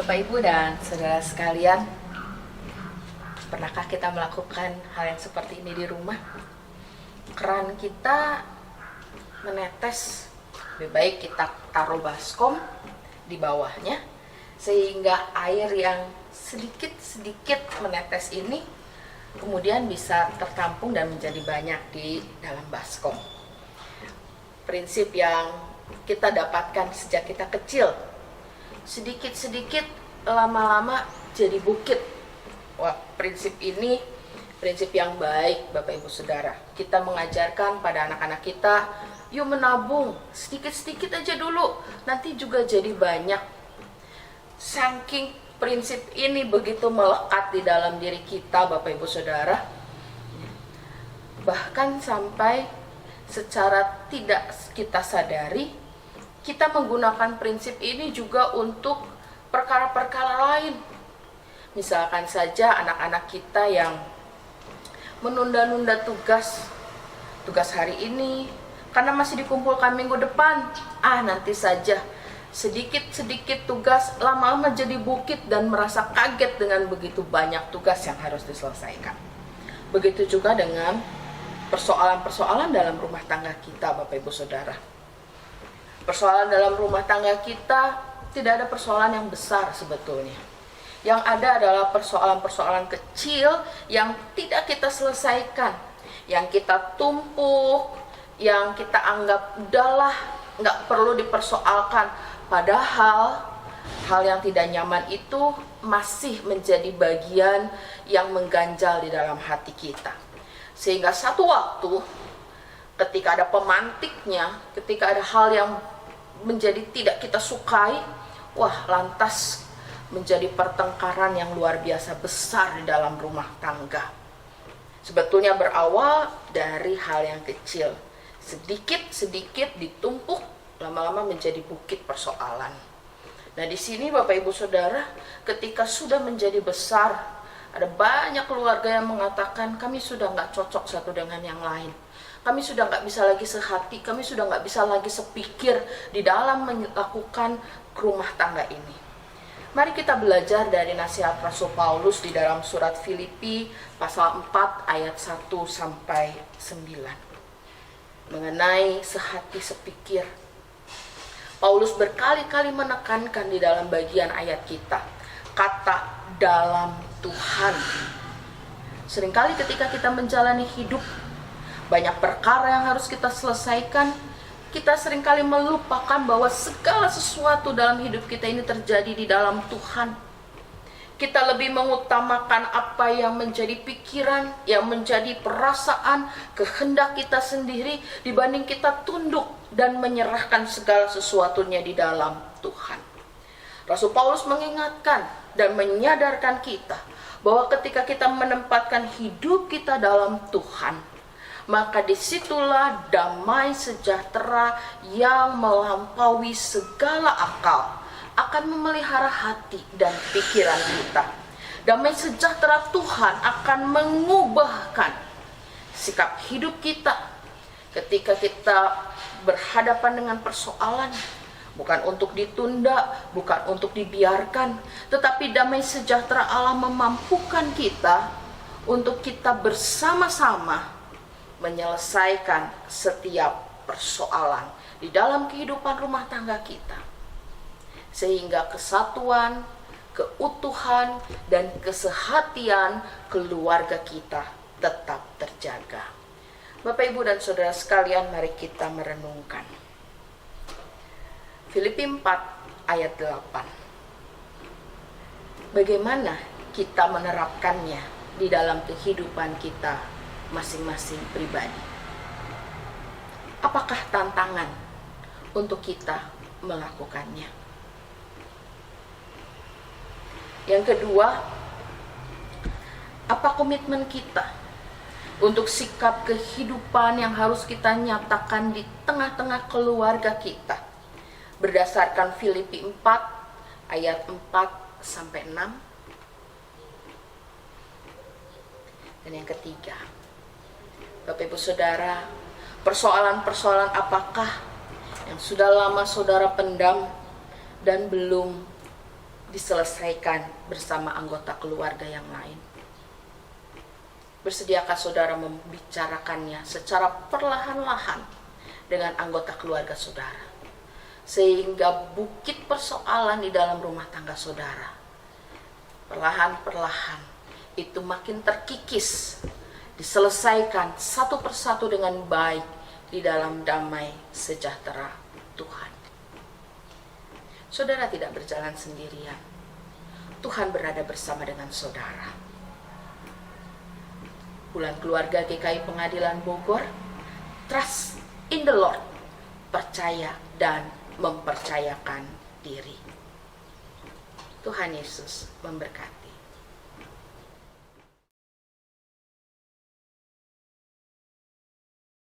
Bapak, Ibu, dan saudara sekalian, pernahkah kita melakukan hal yang seperti ini di rumah? Keran kita menetes, lebih baik kita taruh baskom di bawahnya, sehingga air yang sedikit-sedikit menetes ini kemudian bisa tertampung dan menjadi banyak di dalam baskom. Prinsip yang kita dapatkan sejak kita kecil, sedikit-sedikit lama-lama jadi bukit. Wah, prinsip ini prinsip yang baik, Bapak Ibu Saudara. Kita mengajarkan pada anak-anak kita, yuk menabung sedikit-sedikit aja dulu, nanti juga jadi banyak. Saking prinsip ini begitu melekat di dalam diri kita, Bapak Ibu Saudara, bahkan sampai secara tidak kita sadari, kita menggunakan prinsip ini juga untuk perkara-perkara lain. Misalkan saja anak-anak kita yang menunda-nunda tugas hari ini karena masih dikumpulkan minggu depan. Nanti saja, sedikit-sedikit tugas lama-lama jadi bukit dan merasa kaget dengan begitu banyak tugas yang harus diselesaikan. Begitu juga dengan persoalan-persoalan dalam rumah tangga kita, Bapak Ibu Saudara. Persoalan dalam rumah tangga kita tidak ada persoalan yang besar sebetulnya. Yang ada adalah persoalan-persoalan kecil yang tidak kita selesaikan, yang kita tumpuk, yang kita anggap udahlah, nggak perlu dipersoalkan. Padahal hal yang tidak nyaman itu masih menjadi bagian yang mengganjal di dalam hati kita. Sehingga satu waktu ketika ada pemantiknya, ketika ada hal yang menjadi tidak kita sukai, lantas menjadi pertengkaran yang luar biasa besar di dalam rumah tangga. Sebetulnya berawal dari hal yang kecil, sedikit-sedikit ditumpuk, lama-lama menjadi bukit persoalan. Nah, di sini Bapak Ibu Saudara, ketika sudah menjadi besar, ada banyak keluarga yang mengatakan kami sudah nggak cocok satu dengan yang lain. Kami sudah nggak bisa lagi sehati, kami sudah nggak bisa lagi sepikir di dalam melakukan rumah tangga ini. Mari kita belajar dari nasihat Rasul Paulus di dalam surat Filipi pasal 4 ayat 1 sampai 9. Mengenai sehati sepikir. Paulus berkali-kali menekankan di dalam bagian ayat kita, kata dalam Tuhan. Seringkali ketika kita menjalani hidup, banyak perkara yang harus kita selesaikan, kita seringkali melupakan bahwa segala sesuatu dalam hidup kita ini terjadi di dalam Tuhan. Kita lebih mengutamakan apa yang menjadi pikiran, yang menjadi perasaan, kehendak kita sendiri, dibanding kita tunduk dan menyerahkan segala sesuatunya di dalam Tuhan. Rasul Paulus mengingatkan dan menyadarkan kita bahwa ketika kita menempatkan hidup kita dalam Tuhan, maka disitulah damai sejahtera yang melampaui segala akal akan memelihara hati dan pikiran kita. Damai sejahtera Tuhan akan mengubahkan sikap hidup kita ketika kita berhadapan dengan persoalan. Bukan untuk ditunda, bukan untuk dibiarkan, tetapi damai sejahtera Allah memampukan kita untuk kita bersama-sama menyelesaikan setiap persoalan di dalam kehidupan rumah tangga kita, sehingga kesatuan, keutuhan, dan kesehatian keluarga kita tetap terjaga. Bapak, Ibu, dan saudara sekalian, mari kita merenungkan Filipi 4 ayat 8. Bagaimana kita menerapkannya di dalam kehidupan kita masing-masing pribadi? Apakah tantangan untuk kita melakukannya? Yang kedua, apa komitmen kita untuk sikap kehidupan yang harus kita nyatakan di tengah-tengah keluarga kita berdasarkan Filipi 4 ayat 4 sampai 6. Dan yang ketiga, Bapak Ibu Saudara, persoalan-persoalan apakah yang sudah lama saudara pendam dan belum diselesaikan bersama anggota keluarga yang lain. Bersediakah saudara membicarakannya secara perlahan-lahan dengan anggota keluarga saudara, sehingga bukit persoalan di dalam rumah tangga saudara perlahan-perlahan itu makin terkikis, diselesaikan satu persatu dengan baik di dalam damai sejahtera Tuhan. Saudara tidak berjalan sendirian. Tuhan berada bersama dengan saudara. Bulan keluarga GKI Pengadilan Bogor, trust in the Lord, percaya dan mempercayakan diri. Tuhan Yesus memberkati.